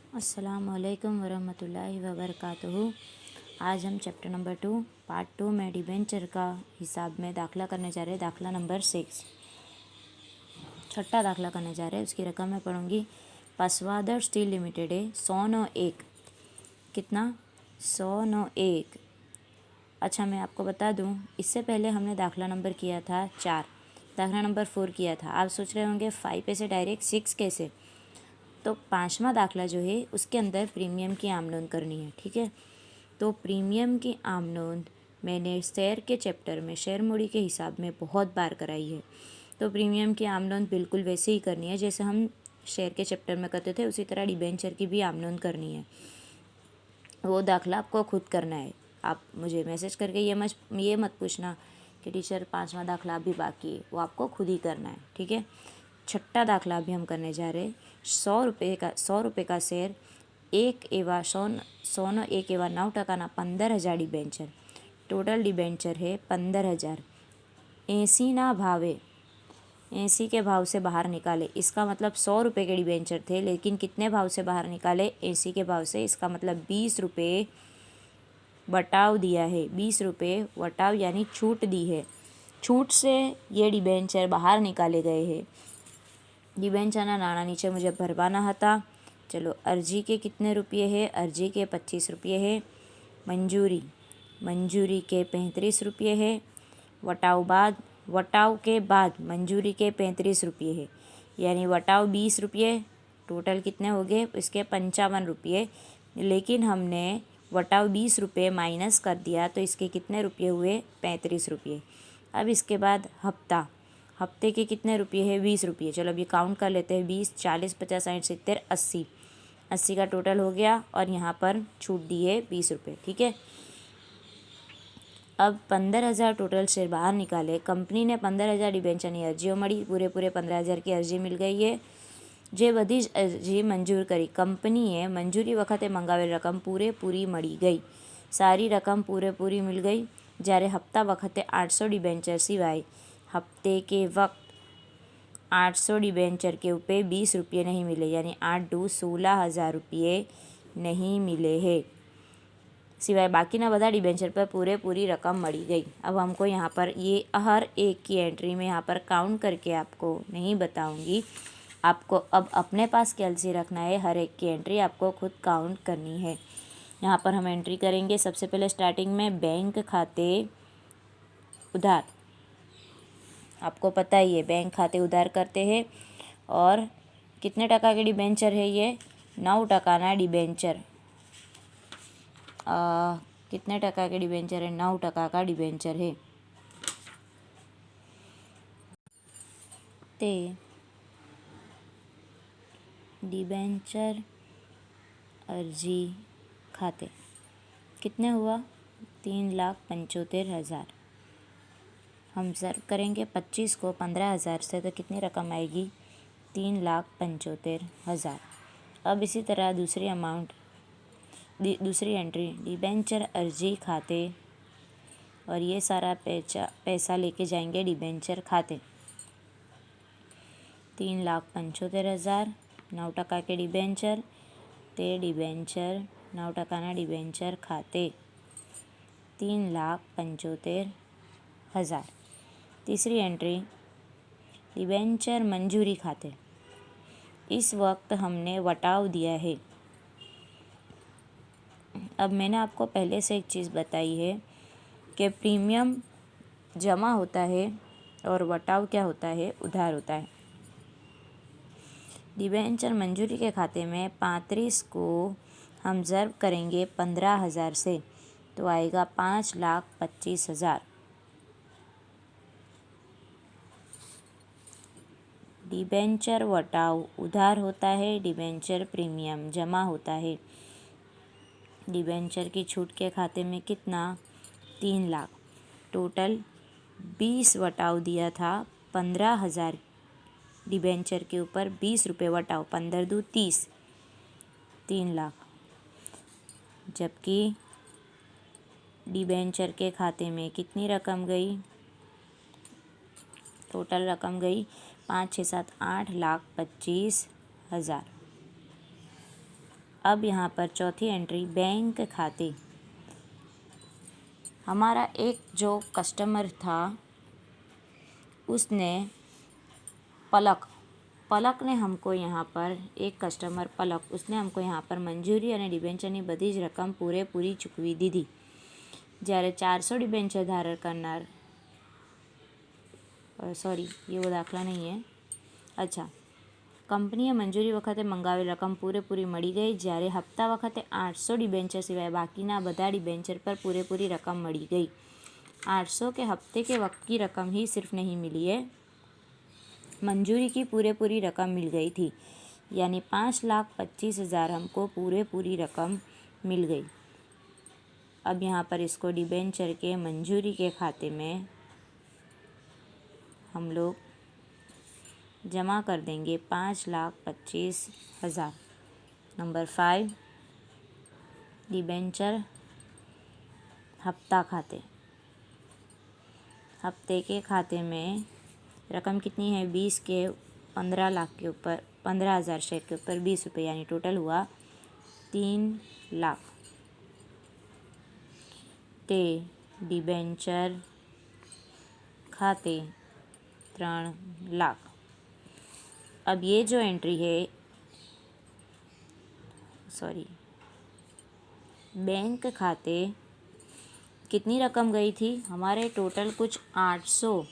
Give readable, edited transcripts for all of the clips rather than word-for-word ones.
अस्सलामुअलैकुम वरहमतुल्लाहि वबरकातुहू। आज हम चैप्टर नंबर 2 पार्ट 2 में डिबेंचर का हिसाब में दाखला करने जा रहे हैं। दाखला नंबर 6 छठा दाखला करने जा रहे हैं। उसकी रकम मैं पढ़ूँगी। पसवादर स्टील लिमिटेड है 101 कितना 101। अच्छा, मैं आपको बता दूं, इससे पहले हमने दाखला नंबर किया था 4, दाखला नंबर 4 किया था। आप सोच रहे होंगे 5 पे से डायरेक्ट 6 कैसे। तो 5वां दाखला जो है उसके अंदर प्रीमियम की आमनोंद करनी है। ठीक है, तो प्रीमियम की आमनोंद मैंने शेयर के चैप्टर में शेयर मूड़ी के हिसाब में बहुत बार कराई है। तो प्रीमियम की आमनोंद बिल्कुल वैसे ही करनी है जैसे हम शेयर के चैप्टर में करते थे, उसी तरह डिबेंचर की भी आमनोंद करनी है। वो दाखला आपको खुद करना है। आप मुझे मैसेज करके ये मत पूछना कि टीचर 5वां दाखला अभी बाकी है, वो आपको खुद ही करना है। ठीक है, छठा दाखला अभी हम करने जा रहे हैं। 100 रुपये का शेयर 1 एवा 9 15,000 डिबेंचर। टोटल डिबेंचर है 15,000। 80 ना भावे 80 के भाव से बाहर निकाले। इसका मतलब 100 रुपये के डिबेंचर थे, लेकिन कितने भाव से बाहर निकाले? 80 के भाव से। इसका मतलब 20 रुपये वटाव दिया है। 20 रुपये वटाव यानी छूट दी है। छूट से ये डिबेंचर बाहर निकाले गए हैं। डिबेंचરના नाણાં नीचे मुझे भरवाना था। चलो, अर्जी के कितने रुपये है? अर्जी के 25 रुपये है। मंजूरी के 35 रुपये है। वटाव के बाद मंजूरी के 35 रुपये है, यानी वटाव 20 रुपये। टोटल कितने हो गए? इसके 55 रुपये। लेकिन हमने वटाव 20 रुपये माइनस कर दिया, तो इसके कितने रुपये हुए? 35 रुपये। अब इसके बाद हफ्ते के कितने रुपये है? 20 रुपये। चलो अभी काउंट कर लेते हैं। 20, 40, 50, 60, 70, 80। 80 का टोटल हो गया, और यहाँ पर छूट दी है 20 रुपये। ठीक है, अब 15,000 टोटल शेयर बाहर निकाले। कंपनी ने 15,000 डिबेंचરની અરજીઓ મળી। પૂરે 15,000 की અરજી मिल गई है। જે બધી જ અરજી મંજૂર કરી, કંપનીએ મંજૂરી વખતે મંગાવેલ રકમ પૂરેપૂરી મળી ગઈ। સારી રકમ પૂરેપૂરી मिल गई। જ્યારે હપ્તા વખતે 800 डिबेंचर सिवाय हफ्ते के वक्त 800 डिबेंचर के ऊपर 20 रुपये नहीं मिले, यानी 8 × 16,000 रुपये नहीं मिले हैं। सिवाय बाकीना બધા डिबेंचर पर पूरी रकम मળી गई। अब हमको यहाँ पर ये हर एक की एंट्री में यहाँ पर काउंट करके आपको नहीं बताऊंगी। आपको अब अपने पास कैलसी रखना है। हर एक की एंट्री आपको खुद काउंट करनी है। यहाँ पर हम एंट्री करेंगे। सबसे पहले स्टार्टिंग में बैंक खाते उधार, आपको पता ही है बैंक खाते उधार करते हैं। और कितने टका के डिबेंचर है ये? 9% डिबेंचर। कितने टका के डिबेंचर है? 9% का डिबेंचर है। ते डिबेंचर अर्जी खाते कितने हुआ? 3,75,000। हम सर्व करेंगे 25 को 15,000 से, तो कितनी रकम आएगी? 3,75,000। अब इसी तरह दूसरी एंट्री डिबेंचर अर्जी खाते, और ये सारा पैसा लेके जाएंगे डिबेंचर खाते। 3,75,000 9% के डिबेंचर ते डिबेंचर 9% डिबेंचर खाते 3,75,000। तीसरी एंट्री डिबेंचर मंजूरी खाते। इस वक्त हमने वटाव दिया है। अब मैंने आपको पहले से एक चीज़ बताई है कि प्रीमियम जमा होता है और वटाव क्या होता है? उधार होता है। डिबेंचर मंजूरी के खाते में 35 को हम ज़र्ब करेंगे 15,000 से, तो आएगा 5,25,000। डिबेंचर वटाव उधार होता है, डिबेंचर प्रीमियम जमा होता है। डिबेंचर की छूट के खाते में कितना? 3 लाख। टोटल 20 वटाव दिया था। 15,000 डिबेंचर के ऊपर 20 रुपये वटाव। 15 × 2 = 30, 3 लाख। जबकि डिबेंचर के खाते में कितनी रकम गई? टोटल रकम गई 5, 6, 7, 8,25,000। अब यहाँ पर चौथी एंट्री बैंक खाते। हमारा एक जो कस्टमर था उसने પલક ने हमको यहाँ पर एक કસ્ટમર પલક उसने हमको यहाँ पर મંજૂરી અને ડિબેન્ચરની બધી જ રકમ પૂરેપૂરી ચૂકવી દીધી. જ્યારે 400 ડિબેન્ચર ધારણ કરનાર सॉरी ये वो दाखला नहीं है. अच्छा, કંપનીએ મંજૂરી વખતે મંગાવેલ રકમ પૂરેપૂરી મળી ગઈ. જ્યારે હપ્તા વખતે 800 ડિબેન્ચર સિવાય બાકીના બધા ડિબેન્ચર પર પૂરેપૂરી રકમ મળી ગઈ. 800 के हफ्ते के वक्त की रकम ही सिर्फ नहीं मिली है, मंजूरी की पूरी रकम मिल गई थी. यानी 5,25,000 हमको पूरी रकम मिल गई. अब यहाँ पर इसको डिबेंचर के मंजूरी के खाते में हम लोग जमा कर देंगे 5,25,000. नंबर 5 डिबेंचर हफ्ता खाते. हफ्ते के खाते में रकम कितनी है? 20 के 15 लाख के ऊपर 15,000 शेयर के ऊपर 20 रुपये, यानी टोटल हुआ 3 लाख. ते डिबेंचर खाते 3 लाख. अब ये जो एंट्री है, सॉरी, बैंक खाते कितनी रकम गई थी? हमारे टोटल कुछ 800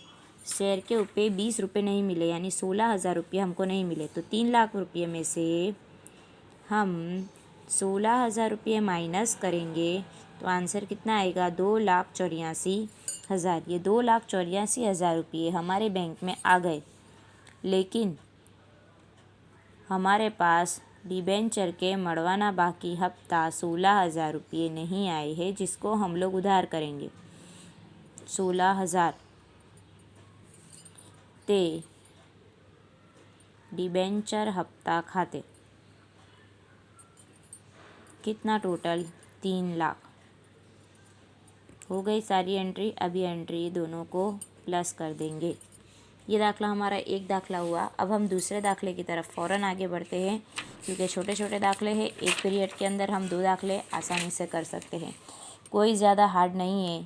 शेयर के ऊपर 20 रुपये नहीं मिले, यानी 16,000 रुपये हमको नहीं मिले. तो 3 लाख रुपये में से हम 16,000 रुपये माइनस करेंगे तो आंसर कितना आएगा? 2,84,000. ये 2,84,000 रुपये हमारे बैंक में आ गए. लेकिन हमारे पास डिबेंचर के मड़वाना बाकी हफ्ता 16,000 रुपये नहीं आए हैं, जिसको हम लोग उधार करेंगे. 16,000 ते डिबेंचर हफ्ता खाते कितना? टोटल 3 लाख. हो गई सारी एंट्री. अभी एंट्री दोनों को प्लस कर देंगे. ये दाखला हमारा एक दाखला हुआ. अब हम दूसरे दाखले की तरफ फ़ौरन आगे बढ़ते हैं, क्योंकि छोटे छोटे दाखले हैं. एक पीरियड के अंदर हम 2 दाखले आसानी से कर सकते हैं. कोई ज़्यादा हार्ड नहीं है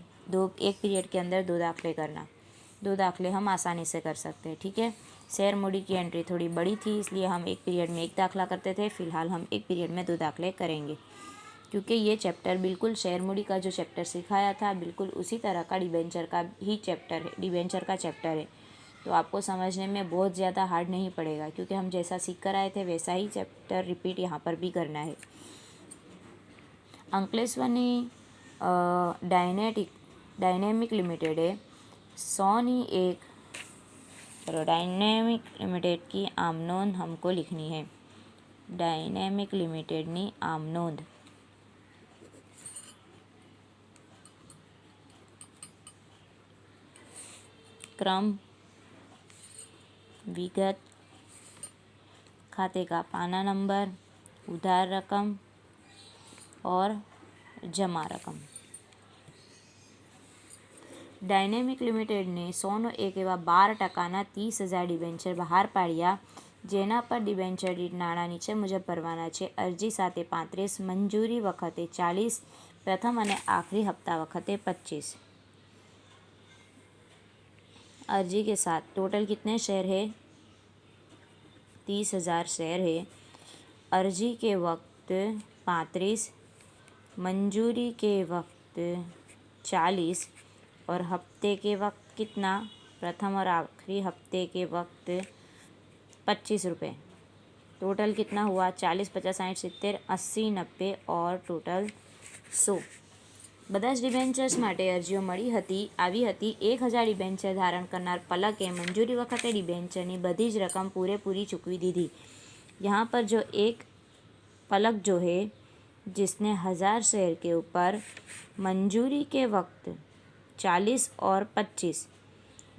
एक पीरियड के अंदर 2 दाखले करना. 2 दाखले हम आसानी से कर सकते हैं. ठीक है. शेयर मूडी की एंट्री थोड़ी बड़ी थी, इसलिए हम एक पीरियड में 1 दाखला करते थे. फ़िलहाल हम एक पीरियड में 2 दाखले करेंगे, क्योंकि ये चैप्टर बिल्कुल शेयर मूडी का जो चैप्टर सिखाया था बिल्कुल उसी तरह का डिबेंचर का ही चैप्टर है, डिबेंचर का चैप्टर है. तो आपको समझने में बहुत ज़्यादा हार्ड नहीं पड़ेगा, क्योंकि हम जैसा सीख कर आए थे वैसा ही चैप्टर रिपीट यहाँ पर भी करना है. અંકલેશ્વરની ડાયનેમિક લિમિટેડે 100ની एक डायनेमिक लिमिटेड की आम नोंध हमको लिखनी है. डायनेमिक लिमिटेडनी आम नोंध. क्रम, विगत, खाते का पाना नंबर, उधार रकम और जमा रकम. ડાયનેમિક લિમિટેડને 100નો એક એવા 12% 30,000 ડિબેન્ચર બહાર પાડ્યા, જેના પર ડિબેન્ચર દીઠ નાણાં નીચે મુજબ ભરવાના છે. અરજી સાથે 35, મંજૂરી વખતે 40, પ્રથમ અને આખરી હપ્તા વખતે 25. अर्जी के साथ टोटल कितने शेयर है? 30,000 शेयर है. अर्जी के वक्त 35, मंजूरी के वक्त 40 और हफ्ते के वक्त कितना? प्रथम और आखिरी हफ्ते के वक्त 25 रुपये. टोटल कितना हुआ? 40, 50, 60, 70, 80, 90 और टोटल 100. બધા જ ડિબેન્ચર્સ માટે અરજીઓ મળી હતી આવી હતી. 1,000 ડિબેન્ચર ધારણ કરનાર પલકે મંજૂરી વખતે ડિબેન્ચરની બધી જ રકમ પૂરેપૂરી ચૂકવી દીધી. यहाँ पर जो एक पलक जो है, जिसने 1,000 शेयर के ऊपर मंजूरी के वक्त 40 और 25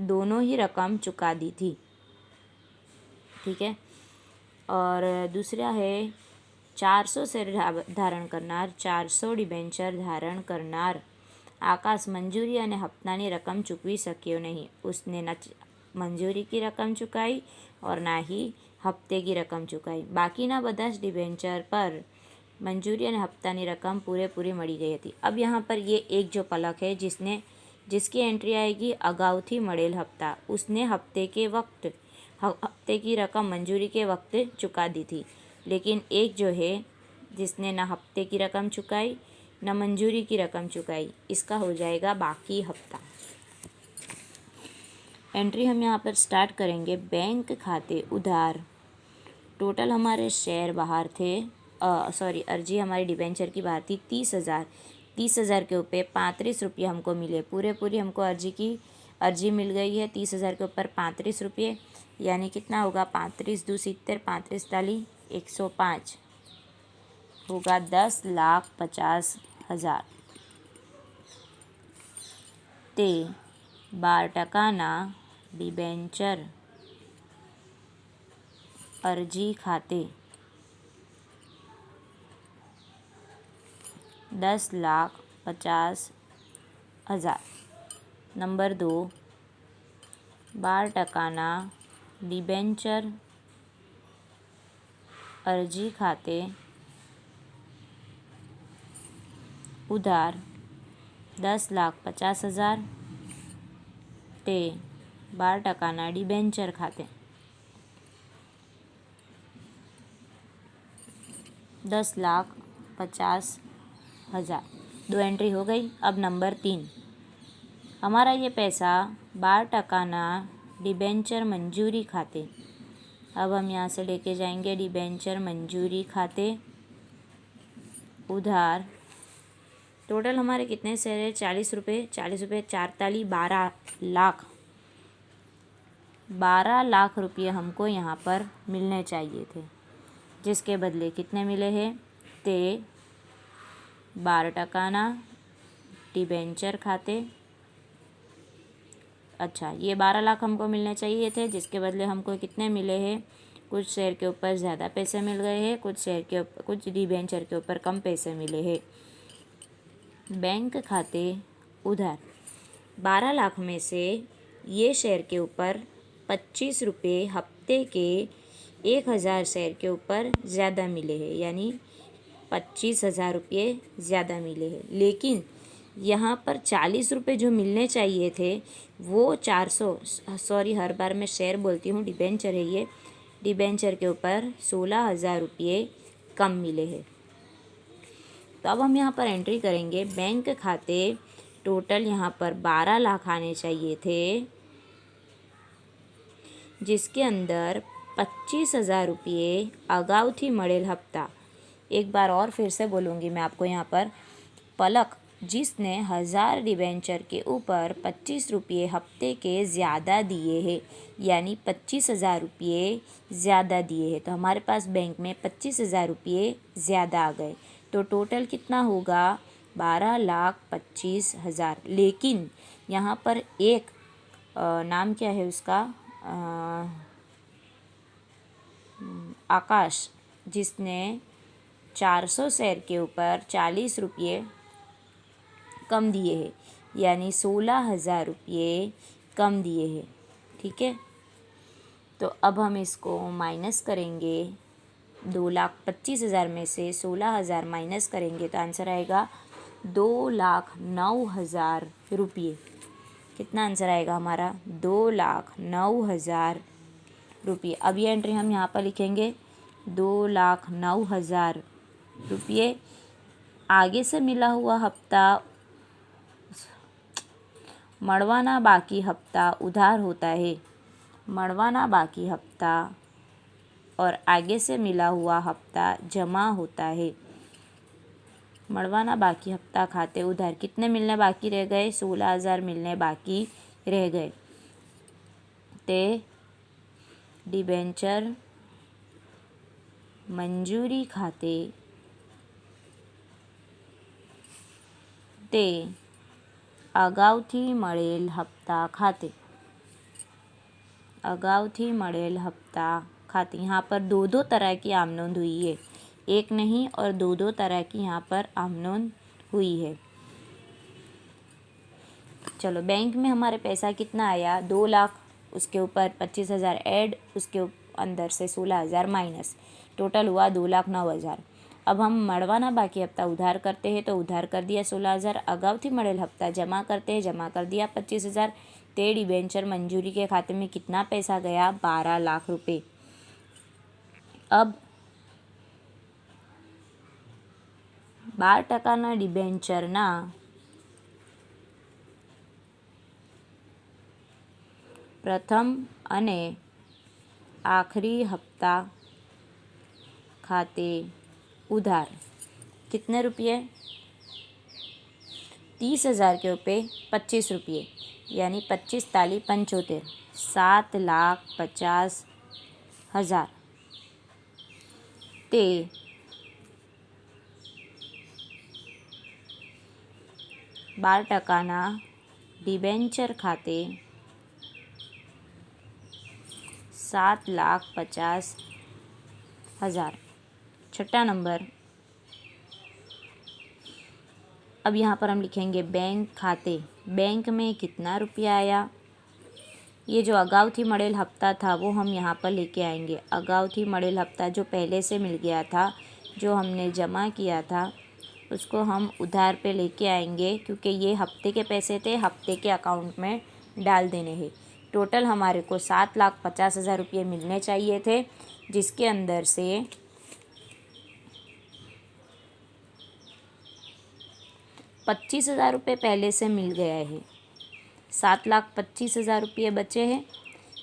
दोनों ही रकम चुका दी थी. ठीक है. और दूसरा है 400 शेयर धारण करनार 400 ડિબેન્ચર ધારણ કરનાર आकाश मंजूरी અને હપ્તાની રકમ ચૂકવી શક્યો નહીં. उसने न मंजूरी की रकम चुकाई और ना ही हफ्ते की रकम चुकाई. बाकीना બધા જ ડિબેન્ચર પર મંજૂરી અને હપ્તાની રકમ પૂરેપૂરી મળી ગઈ હતી. अब यहाँ पर ये एक जो पलक है जिसकी एंट्री आएगी अगाउथी મળેલ हफ्ता, उसने हफ्ते की रकम मंजूरी के वक्त चुका दी थी. लेकिन एक जो है जिसने न हफ्ते की रकम चुकाई न मंजूरी की रकम चुकाई, इसका हो जाएगा बाकी हफ्ता. एंट्री हम यहाँ पर स्टार्ट करेंगे. बैंक खाते उधार. टोटल हमारे शेयर बाहर थे, अर्जी हमारी डिबेंचर की बाहर थी 30,000. 30,000 के ऊपर 35 रुपये हमको मिले. पूरी हमको अर्जी मिल गई है. 30,000 के ऊपर 35 रुपये, यानी कितना होगा 35 दू 70, 35 ताली 105 होगा 10,50,000. તે 12% डिबेंचर अर्जी खाते 10,50,000. नंबर 2, 12% डिबेंचर अर्जी खाते उधार 10,50,000 તે 12% डिबेंचर खाते 10,50,000. 2 एंट्री हो गई. अब नंबर 3, हमारा ये पैसा 12% डिबेंचर मंजूरी खाते. अब हम यहाँ से लेके जाएंगे डिबेंचर मंजूरी खाते उधार. टोटल हमारे कितने शेयर है 40 रुपये. 40 रुपये 4 ताली 12 लाख. 12 लाख रुपये हमको यहाँ पर मिलने चाहिए थे, जिसके बदले कितने मिले हैं ते 12% डिबेंचर खाते. अच्छा, ये 12 लाख हमको मिलने चाहिए थे, जिसके बदले हमको कितने मिले हैं. कुछ शेयर के ऊपर ज़्यादा पैसे मिल गए हैं, कुछ डिबेंचर के ऊपर कम पैसे मिले हैं. बैंक खाते उधार. 12 लाख में से ये शेयर के ऊपर 25 रुपये हफ्ते के 1,000 शेयर के ऊपर ज़्यादा मिले हैं, यानी 25,000 रुपये ज़्यादा मिले हैं. लेकिन यहाँ पर 40 रुपये जो मिलने चाहिए थे वो 400, हर बार मैं शेयर बोलती हूँ, डिबेंचर है ये. डिबेंचर के ऊपर 16,000 रुपये कम मिले हैं. तो अब हम यहाँ पर एंट्री करेंगे. बैंक खाते टोटल यहाँ पर 12 लाख आने चाहिए थे, जिसके अंदर 25,000 रुपये अगाऊ थी મળેલ हफ्ता. एक बार और फिर से बोलूँगी मैं आपको यहाँ पर. पलक जिसने 1,000 डिबेंचर के ऊपर 25 रुपये हफ्ते के ज़्यादा दिए हैं, यानी 25,000 रुपये ज़्यादा दिए हैं. तो हमारे पास बैंक में 25,000 रुपये ज़्यादा आ गए. तो टोटल कितना होगा 12,25,000. लेकिन यहाँ पर एक नाम क्या है उसका, आकाश, जिसने 400 शेयर के ऊपर 40 रुपये कम दिए हैं, यानी 16,000 रुपये कम दिए हैं. ठीक है, तो अब हम इसको माइनस करेंगे. 2,25,000 में से 16,000 माइनस करेंगे तो आंसर आएगा 2,09,000 रुपये. कितना आंसर आएगा हमारा 2,09,000 रुपये. अब ये एंट्री हम यहाँ पर लिखेंगे 2,09,000 रुपये. आगे से मिला हुआ हफ्ता मड़वाना बाकी हफ्ता उधार होता है. मड़वाना बाकी हफ्ता और आगे से मिला हुआ हफ्ता जमा होता है. मड़वाना बाकी हफ्ता खाते उधार. कितने मिलने बाकी रह गए 16,000 मिलने बाकी रह गए. ते डिबेंचर मंजूरी खाते તે અગાઉથી મળેલ હપ્તા ખાતે. अगाउथी મળેલ हफ्ता खाते. यहाँ पर दो तरह की आमनोंद हुई है, एक नहीं और दो तरह की यहाँ पर आमनोंद हुई है. चलो, बैंक में हमारे पैसा कितना आया 2 लाख, उसके ऊपर 25,000 ऐड, उसके अंदर से 16,000 माइनस, टोटल हुआ 2,09,000. अब हम મળવાના બાકી હપ્તા ઉધાર करते हैं तो उधार कर दिया 16,000। अगाउथी મળેલ हफ्ता जमा करते हैं, जमा कर दिया 25,000। તે डिबेंचर मंजूरी के खाते में कितना पैसा गया? 12 लाख रुपए। अब 12% डिबेंचरना प्रथम અને आखिरी हफ्ता खाते उधार कितने रुपये? 30,000 के रुपये 25 रुपये, यानी 25 ताली 75, 7,50,000। ते 12% डिबेंचर खाते 7,50,000। छठा नंबर, अब यहाँ पर हम लिखेंगे बैंक खाते। बैंक में कितना रुपया आया? ये जो अगाउथी મળેલ हफ्ता था वो हम यहाँ पर लेके आएंगे। अगाउथी મળેલ हफ्ता जो पहले से मिल गया था, जो हमने जमा किया था, उसको हम उधार पे लेके आएंगे, क्योंकि ये हफ्ते के पैसे थे, हफ्ते के अकाउंट में डाल देने हैं। टोटल हमारे को 7,50,000 रुपये मिलने चाहिए थे, जिसके अंदर से 25,000 रुपये पहले से मिल गया है। 7,25,000 रुपये बचे हैं,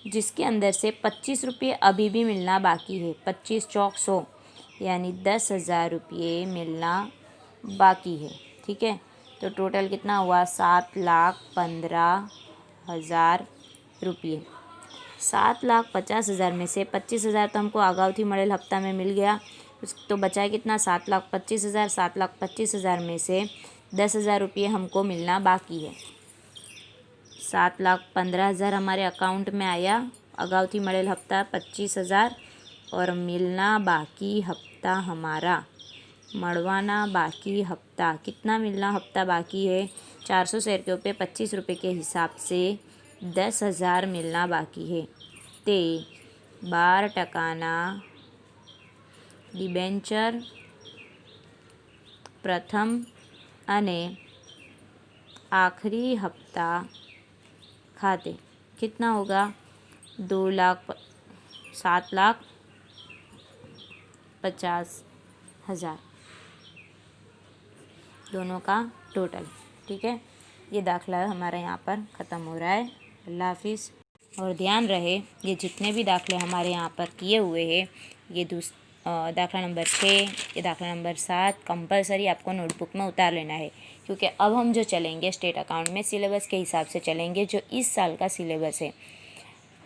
जिसके अंदर से 25 रुपये अभी भी मिलना बाकी है। 25 चौक 100, यानी 10,000 रुपये मिलना बाकी है। ठीक है, तो टोटल कितना हुआ? 7,15,000 रुपये। 7,50,000 में से 25,000 तो हमको अगाउथी મળેલ हफ्ता में मिल गया, तो बचा है कितना? 7,25,000। 7,25,000 में से 10,000 रुपये हमको मिलना बाकी है। 7,15,000 हमारे अकाउंट में आया, अगाउथी મળેલ हफ्ता 25,000, और मिलना बाकी हफ्ता हमारा, મળવાના बाकी हफ्ता कितना मिलना हफ्ता बाकी है? 400 शेयर के ऊपर 25 रुपये के हिसाब से 10,000 मिलना बाकी है। ते 12% डिबेंचर प्रथम અને आखिरी हफ्ता खाते कितना होगा? 7,50,000 दोनों का टोटल। ठीक है, ये दाखला हमारा यहाँ पर ख़त्म हो रहा है। अल्लाह हाफिज़। और ध्यान रहे, ये जितने भी दाखले हमारे यहाँ पर किए हुए हैं, ये दाखला नंबर 6, ये दाखला नंबर 7 कंपलसरी आपको नोटबुक में उतार लेना है, क्योंकि अब हम जो चलेंगे स्टेट अकाउंट में सिलेबस के हिसाब से चलेंगे। जो इस साल का सिलेबस है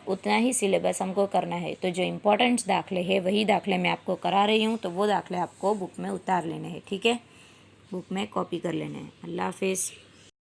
उतना ही सिलेबस हमको करना है। तो जो इम्पोर्टेंट्स दाखले हैं वही दाखले मैं आपको करा रही हूँ, तो वो दाखले आपको बुक में उतार लेने हैं। ठीक है, बुक में कॉपी कर लेने हैं। अल्लाह हाफिज़।